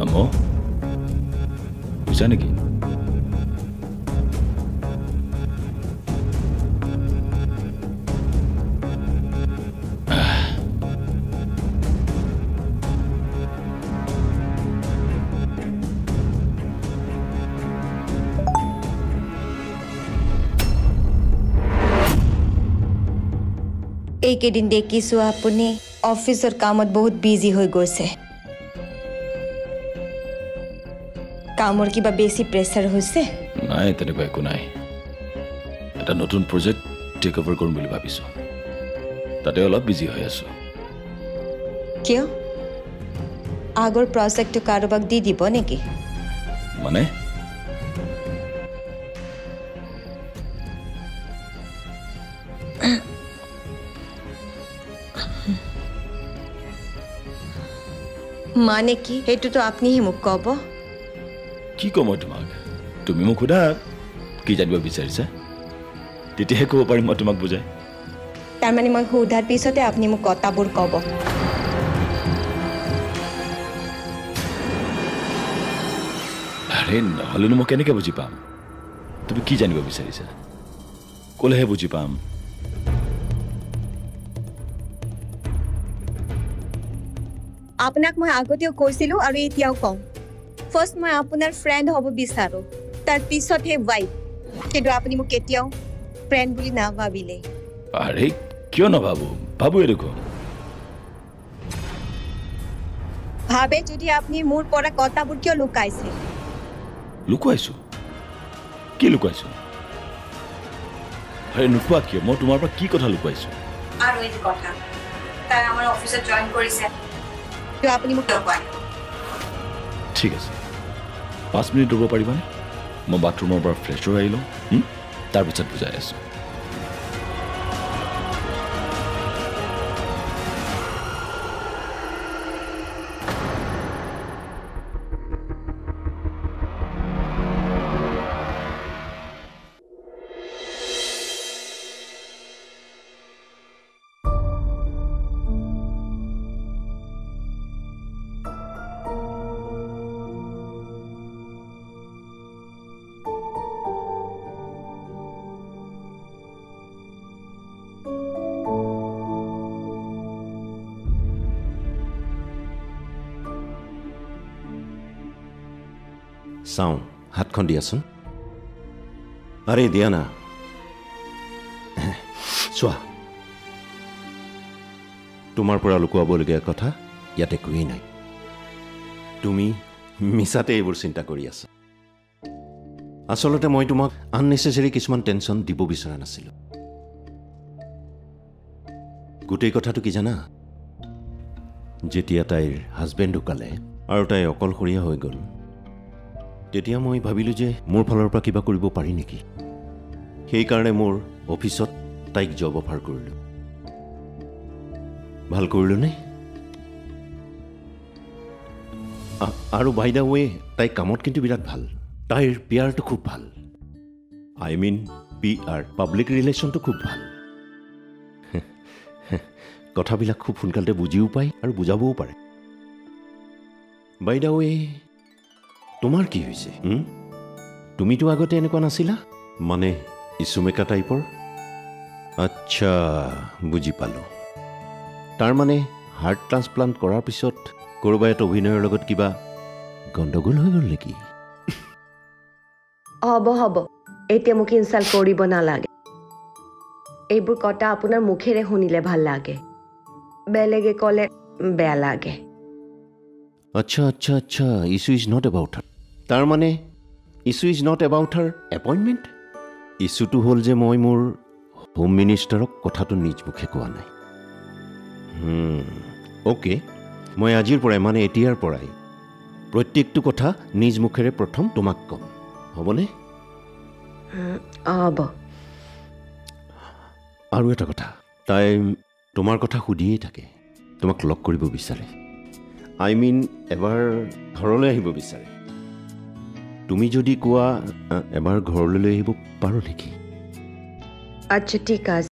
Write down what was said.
আম্মু বুঝা নেকি এইকেইদিন দেখিছোঁ আপুনি অফিচৰ কামত বহুত বিজি হৈ গৈছে কামৰ কিবা বেছি প্ৰেছাৰ হৈছে নাই তেনেকুৱা একো নাই এটা নতুন প্ৰজেক্ট টেক অভাৰ কৰিম বুলি ভাবিছোঁ তাতে অলপ বিজি হৈ আছোঁ কিয় আগৰ প্ৰজেক্টটো কাৰোবাক দি দিব নেকি মানে মানে কি সেইটোতো আপুনিহে মোক ক'ব কি ক'ম মই তোমাক তুমি মোক সোধা কি জানিব বিচাৰিছা তেতিয়াহে ক'ব পাৰিম মই তোমাক বুজাই তাৰমানে মই সোধাৰ পিছতে আপুনি মোক কথাবোৰ ক'ব আৰে নহ'লেনো মই কেনেকৈ বুজি পাম তুমি কি জানিব বিচাৰিছা ক'লেহে বুজি পাম আপোনাক মই আগতেও কৈছিলোঁ আৰু এতিয়াও কওঁ ফাৰ্ষ্ট মই আপোনাৰ ফ্ৰেণ্ড হ'ব বিচাৰোঁ তাৰ পিছতহে ৱাইফ কিন্তু আপুনি মোক কেতিয়াও ফ্ৰেণ্ড বুলি নাভাবিলে আৰে কিয় নাভাবো ভাবোৱে দেখোন ভাবে যদি আপুনি মোৰ পৰা কথাবোৰ কিয় লুকাইছে লুকুৱাইছোঁ কি লুকুৱাইছোঁ আৰে নোকোৱা কিয় মই তোমাৰ পৰা কি কথা লুকুৱাইছোঁ আৰু এই কথা তাই আমাৰ অফিচত জইন কৰিছে আপুনি মোক লুকুৱাই ঠিক আছে 5 মিনিট ৰ'ব পাৰিবানে মই বাথৰুমৰ পৰা ফ্ৰেছ হৈ আহি লওঁ তাৰপিছত বুজাই আছোঁ চাওঁ হাতখন দিয়াচোন আৰে দিয়া না চোৱা তোমাৰ পৰা লুকুৱাবলগীয়া কথা ইয়াতে একোৱেই নাই তুমি মিছাতে এইবোৰ চিন্তা কৰি আছা আচলতে মই তোমাক আননেচেচাৰী কিছুমান টেনশ্যন দিব বিচৰা নাছিলোঁ গোটেই কথাটো কি জানা যেতিয়া তাইৰ হাজবেণ্ড ঢুকালে আৰু তাই অকলশৰীয়া হৈ গ'ল তেতিয়া মই ভাবিলোঁ যে মোৰ ফালৰ পৰা কিবা কৰিব পাৰি নেকি সেইকাৰণে মোৰ অফিচত তাইক জব অফাৰ কৰিলোঁ ভাল কৰিলোঁ নে আৰু বাই দা ৱে তাই কামত কিন্তু বিৰাট ভাল তাইৰ পিয়াৰটো খুব ভাল আই মিন PR পাব্লিক ৰিলেশ্যনটো খুব ভাল কথাবিলাক খুব সোনকালতে বুজিও পায় আৰু বুজাবও পাৰে বাই দা ৱে তোমাৰ কি হৈছে তুমিতো আগতে এনেকুৱা নাছিলা মানে ইছুমেকা টাইপৰ আচ্ছা বুজি পালোঁ তাৰমানে হাৰ্ট ট্ৰান্সপ্লাণ্ট কৰাৰ পিছত কোনোবা এটা অভিনয়ৰ লগত কিবা গণ্ডগোল হৈ গ'ল নেকি হ'ব এতিয়া মোক ইনচাল্ট কৰিব নালাগে এইবোৰ কথা আপোনাৰ মুখেৰে শুনিলে ভাল লাগে বেলেগে ক'লে বেয়া লাগে আচ্ছা issue is not about her তাৰমানে issue is not about her appointment ইছ্যুটো হ'ল যে মই মোৰ হোম মিনিষ্টাৰক কথাটো নিজ মুখে কোৱা নাই অ'কে মই আজিৰ পৰাই মানে এতিয়াৰ পৰাই প্ৰত্যেকটো কথা নিজ মুখেৰে প্ৰথম তোমাক ক'ম হ'বনে হ'ব আৰু এটা কথা তাই তোমাৰ কথা সুধিয়েই থাকে তোমাক লগ কৰিব বিচাৰে আই মিন এবাৰ ঘৰলৈ আহিব বিচাৰে তুমি যদি কোৱা এবাৰ ঘৰলৈ আহিব পাৰোঁ নেকি আচ্ছা ঠিক আছে